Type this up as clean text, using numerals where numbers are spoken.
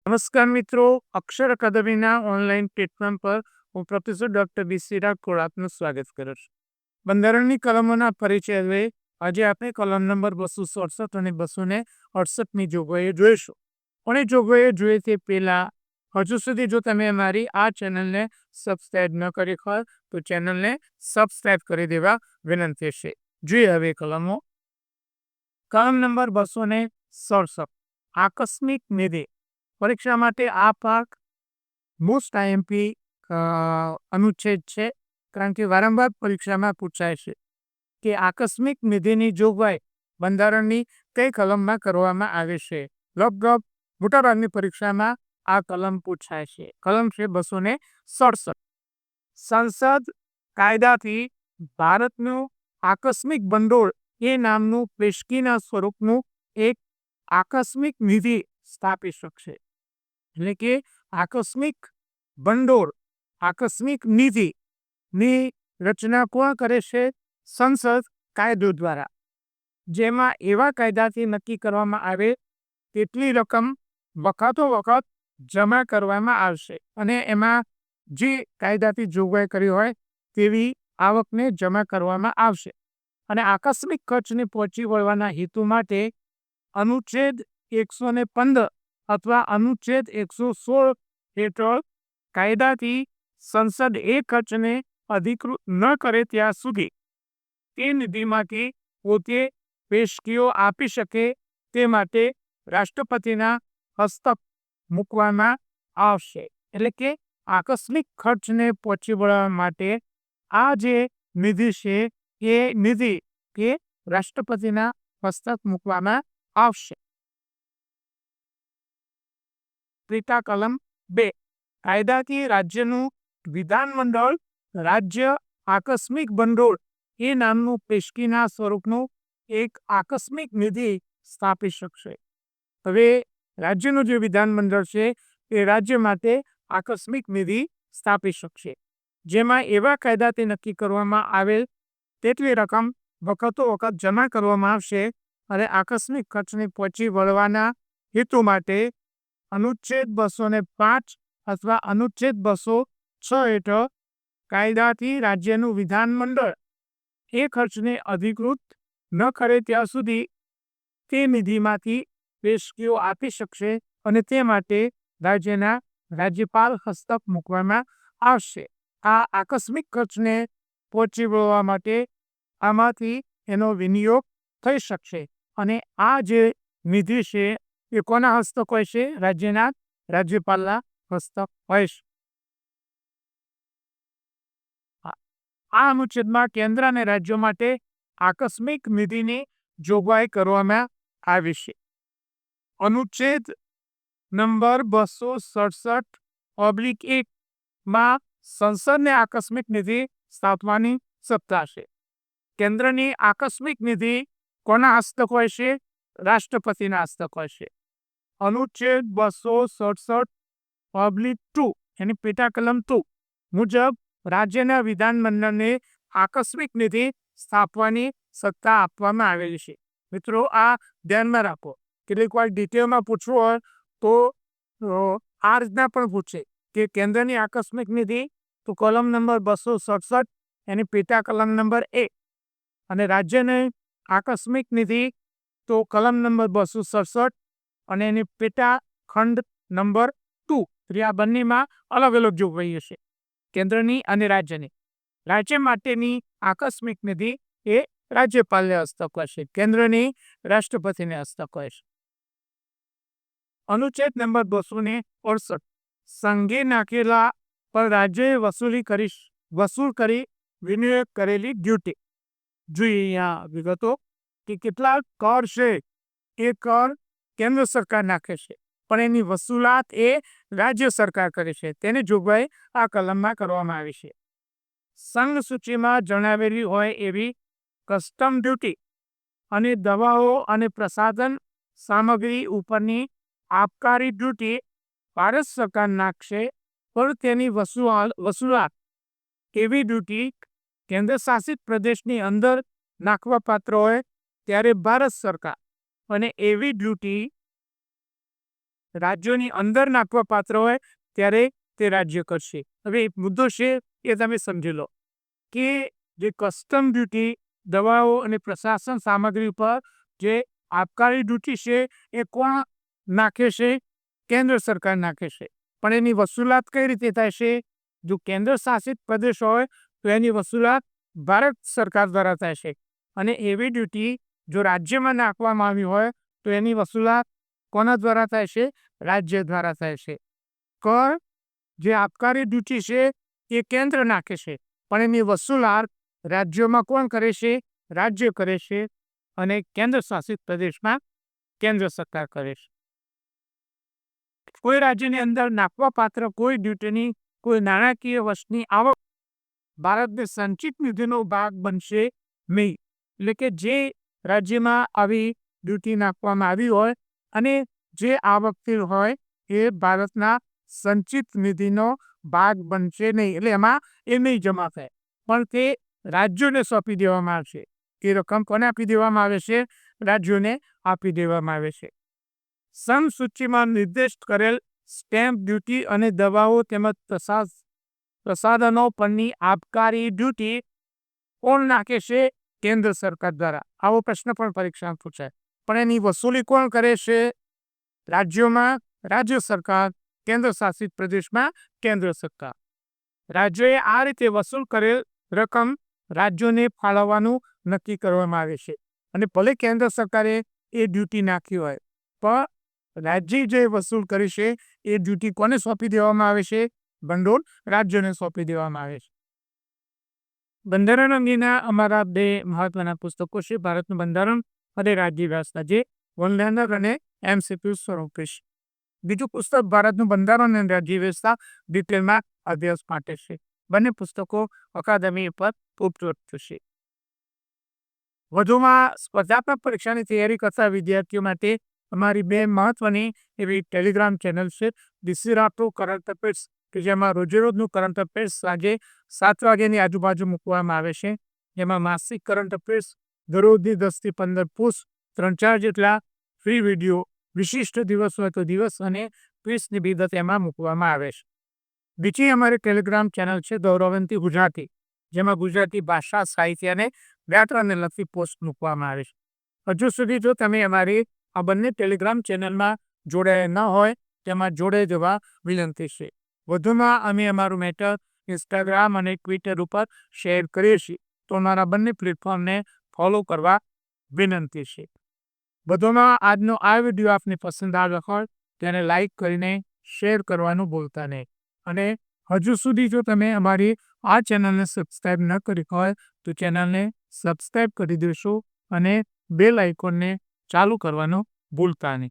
નમસ્કાર મિત્રો, અક્ષર અકાદમીના online platform પર હું પ્રોફેસર ડોક્ટર બી.સી. રાઠોડ આપનું સ્વાગત કરું છું. બંધારણની કલમોના પરિચય લઈ આજે આપણે કલમ નંબર 267 અને 268ની જોગવાઈઓ જોઈશું. પણ એ જોગવાઈઓ જોઈએ તે પહેલા હજુ સુધી જો તમે અમારી આ ચેનલને સબસ્ક્રાઇબ ન કરી હોય તો ચેનલને સબસ્ક્રાઇબ કરી દેવા વિનંતી છે. જોઈએ હવે કલમો. કલમ નંબર 267 આકસ્મિક નિધિ. પરીક્ષા માટે આ પાક મોસ્ટ આઈએમપી અનુચ્છેદ છે, કારણ કે વારંવાર પરીક્ષામાં પૂછાય છે કે આકસ્મિક નિધિની જોગવાઈ બંધારણની કઈ કલમમાં કરવામાં આવે છે. લગભગ મોટાભાગની પરીક્ષામાં આ કલમ પૂછાય છે. કલમ છે 267. સંસદ કાયદાથી ભારતનું આકસ્મિક ભંડોળ એ નામનું પેશકીના સ્વરૂપનું એક આકસ્મિક નિધિ સ્થાપી શકશે. એટલે કે આકસ્મિક ભંડોળ, આકસ્મિક નિધિ ની રચના કોણ કરે છે? સંસદ કાયદો દ્વારા, જેમાં એવા કાયદાથી નક્કી કરવામાં આવે તેટલી રકમ વખતો વખત જમા કરવામાં આવશે અને એમાં જે કાયદાથી જોગવાઈ કરી હોય તેવી આવકને જમા કરવામાં આવશે. અને આકસ્મિક ખર્ચને પહોંચી વળવાના હેતુ માટે અનુચ્છેદ 115 અથવા અનુચ્છેદ 116 હેઠળ કાયદાથી સંસદ એ ખર્ચને અધિકૃત ન કરે ત્યાં સુધી તે નિધિમાંથી પોતે પેશકીઓ આપી શકે તે માટે રાષ્ટ્રપતિના હસ્તક મૂકવામાં આવશે. એટલે કે આકસ્મિક ખર્ચને પહોંચી વળવા માટે આ જે નિધિ છે એ નિધિ કે રાષ્ટ્રપતિના હસ્તક મૂકવામાં આવશે. પેટા કલમ 2 કાયદાથી રાજ્યનું વિધાનમંડળ રાજ્ય આકસ્મિક ભંડોળ એ નામનું પેશકીના સ્વરૂપનું એક આકસ્મિક નિધિ સ્થાપી શકશે. હવે રાજ્યનું જે વિધાનમંડળ છે એ રાજ્ય માટે આકસ્મિક નિધિ સ્થાપી શકશે, જેમાં એવા કાયદાથી નક્કી કરવામાં આવેલ તેટલી રકમ વખતો વખત જમા કરવામાં આવશે અને આકસ્મિક ખર્ચને પહોંચી વળવાના હેતુ માટે અનુચ્છેદ 205 અથવા અનુચ્છેદ 206 હેઠળ કાયદાથી રાજ્યનું વિધાનમંડળ એ ખર્ચને અધિકૃત ન કરે ત્યાં સુધી તે નિધિમાંથી પેશકીઓ આપી શકશે અને તે માટે રાજ્યના રાજ્યપાલ હસ્તક મૂકવામાં આવશે. આ આકસ્મિક ખર્ચને પહોંચી વળવા માટે આમાંથી એનો વિનિયોગ થઈ શકશે અને આ જે નિધિ છે એ કોના હસ્તક હોય છે? રાજ્યના રાજ્યપાલના હસ્તક હોય છે. આ અનુચ્છેદમાં કેન્દ્ર અને રાજ્યો માટે આકસ્મિક નિધિની જોગવાઈ કરવામાં આવી છે. અનુચ્છેદ નંબર 267(1) માં સંસદને આકસ્મિક નિધિ સ્થાપવાની સત્તા છે. કેન્દ્રની આકસ્મિક નિધિ કોના હસ્તક હોય છે? રાષ્ટ્રપતિના હસ્તક હોય છે. અનુચ્છેદ 267(2) એની પેટા કલમ 2 મુજબ રાજ્યના વિધાનમંડળને આકસ્મિક નિધિ સ્થાપવાની સત્તા આપવામાં આવેલી છે. મિત્રો, આ ધ્યાનમાં રાખો. કેટલીક વાર ડિટેલમાં પૂછવું હોય તો આ રીતના પણ પૂછે કે કેન્દ્રની આકસ્મિક નિધિ તો કલમ નંબર 267 એની પેટા કલમ નંબર 1 અને રાજ્યની આકસ્મિક નિધિ તો કલમ નંબર 267 અને એની પેટા ખંડ નંબર 2. આ બંનેમાં અલગ અલગ જોગવાઈઓ છે, કેન્દ્રની અને રાજ્યની. રાજ્ય માટેની આકસ્મિક નિધિ એ રાજ્યપાલને હસ્તક હોય છે, કેન્દ્રની રાષ્ટ્રપતિને હસ્તક હોય છે. અનુચ્છેદ નંબર 268 સંઘે નાખેલા પર રાજ્યએ વસૂલ કરી વિનિયોગ કરેલી ડ્યુટી. જોઈએ અહીંયા વિગતો કે કેટલા કર છે એ કર કેન્દ્ર સરકાર નાખે છે, પણ એની વસૂલાત એ રાજ્ય સરકાર કરે છે. તેની જોગવાઈ આ કલમમાં કરવામાં આવી છે. સંઘ સૂચિમાં જણાવેલી હોય એવી કસ્ટમ ડ્યુટી અને દવાઓ અને પ્રસાધન સામગ્રી ઉપરની આબકારી ડ્યુટી ભારત સરકાર નાખશે, પણ તેની વસૂલાત એવી ડ્યુટી કેન્દ્ર શાસિત પ્રદેશની અંદર નાખવા પાત્ર હોય ત્યારે ભારત સરકાર અને એવી ડ્યુટી રાજ્યોની અંદર નાખવા પાત્ર હોય ત્યારે તે રાજ્ય કરશે. હવે મુદ્દો છે એ તમે સમજી લો કે જે કસ્ટમ ડ્યુટી દવાઓ અને પ્રશાસન સામગ્રી પર જે આબકારી ડ્યુટી છે એ કોણ નાખે છે? કેન્દ્ર સરકાર નાખે છે. પણ એની વસૂલાત કઈ રીતે થાય છે? જો કેન્દ્ર શાસિત પ્રદેશ હોય તો એની વસૂલાત ભારત સરકાર દ્વારા થાય છે. અને એવી ડ્યુટી જો રાજ્યમાં નાખવામાં આવી હોય તો એની વસૂલાત કોના દ્વારા થાય છે? રાજ્ય દ્વારા થાય છે. કર જે આબકારી ડ્યુટી છે એ કેન્દ્ર નાખે છે, પણ એની વસૂલાત રાજ્યોમાં કોણ કરે છે? રાજ્ય કરે છે. અને કેન્દ્ર શાસિત પ્રદેશમાં કેન્દ્ર સરકાર કરે છે. કોઈ રાજ્યની અંદર નાખવા પાત્ર કોઈ ડ્યુટીની કોઈ નાણાકીય વર્ષની આવક ભારતની સંચિત નિધિનો ભાગ બનશે નહીં. એટલે કે જે રાજ્યમાં આવી ડ્યુટી નાખવામાં આવી હોય અને જે આવકથી હોય એ ભારતના સંચિત નિધિનો ભાગ બનશે નહીં. એટલે એમાં એ નહીં જમા થાય, પણ તે રાજ્યોને સોંપી દેવામાં આવશે. એ રકમ કોને આપી દેવામાં આવે છે? રાજ્યોને આપી દેવામાં આવે છે. સમસૂચિમાં નિર્દેશ કરેલ સ્ટેમ્પ ડ્યુટી અને દવાઓ તેમજ પ્રસાધનો પરની આબકારી ડ્યુટી કોણ નાખે છે? કેન્દ્ર સરકાર દ્વારા. આવો પ્રશ્ન પણ પરીક્ષામાં પૂછાય. પણ એની વસૂલી કોણ કરે છે? રાજ્યોમાં રાજ્ય સરકાર, કેન્દ્ર શાસિત પ્રદેશમાં કેન્દ્ર સરકાર. રાજ્યોએ આ રીતે વસૂલ કરેલ રકમ રાજ્યોને ફાળવવાનું નક્કી કરવામાં આવે છે. અને ભલે કેન્દ્ર સરકારે એ ડ્યુટી નાખી હોય, પણ રાજ્ય જે વસૂલ કરી છે એ ડ્યુટી કોને સોંપી દેવામાં આવે છે? ભંડોળ રાજ્યોને સોંપી દેવામાં આવે છે. બંધારણ અંગેના અમારા 2 મહત્વના પુસ્તકો છે, ભારતનું બંધારણ અને રાજ્ય વ્યવસ્થા, જે વનલાઈનર અને MCQ સ્વરૂપે છે. બીજું પુસ્તક ભારતનું બંધારણ અને રાજ્ય વ્યવસ્થા ડિટેલમાં અભ્યાસ માટે છે. બંને પુસ્તકો અકાદમી પર ઉપલબ્ધ છે. વધુમાં સ્પર્ધાત્મક પરીક્ષાની તૈયારી કરતા વિદ્યાર્થીઓ માટે અમારી 2 મહત્વની એવી ટેલિગ્રામ ચેનલ છે. ડીસી રાઠોડ કરંટ અફેર્સ, કે જેમાં રોજેરોજનું કરંટ અફેર્સ સાંજે 7 વાગ્યાની આજુબાજુ મૂકવામાં આવે છે. જેમાં માસિક કરંટ અફેર્સ દરરોજની 10 થી 15 પોસ્ટ, 3-4 જેટલા ફ્રી વિડીયો, વિશિષ્ટ દિવસ હોય તો દિવસ અને ક્વિઝની વિગત એમાં મૂકવામાં આવે છે. બીજી અમારી ટેલિગ્રામ ચેનલ છે ગૌરવંતી ગુજરાતી, જેમાં ગુજરાતી ભાષા, સાહિત્ય અને વ્યાકરણને લગતી પોસ્ટ મૂકવામાં આવે છે. હજુ સુધી જો તમે અમારી આ બંને ટેલિગ્રામ ચેનલમાં જોડાયા ન હોય તેમાં જોડાઈ જવા વિનંતી છે. વધુમાં અમે અમારું મેટર ઇન્સ્ટાગ્રામ અને ટ્વિટર ઉપર શેર કરીએ છીએ, તો અમારા બંને પ્લેટફોર્મને ફોલો કરવા વિનંતી છે. વધુમાં આજનો આ વિડીયો આપને પસંદ આવ્યો હોય તેને લાઈક કરીને શેર કરવાનું ભૂલતા નહીં. અને હજુ સુધી જો તમે અમારી આ ચેનલને સબસ્ક્રાઈબ ન કરી હોય તો ચેનલને સબસ્ક્રાઈબ કરી દેશો અને બેલ આઇકોનને ચાલુ કરવાનું ભૂલતા નહીં.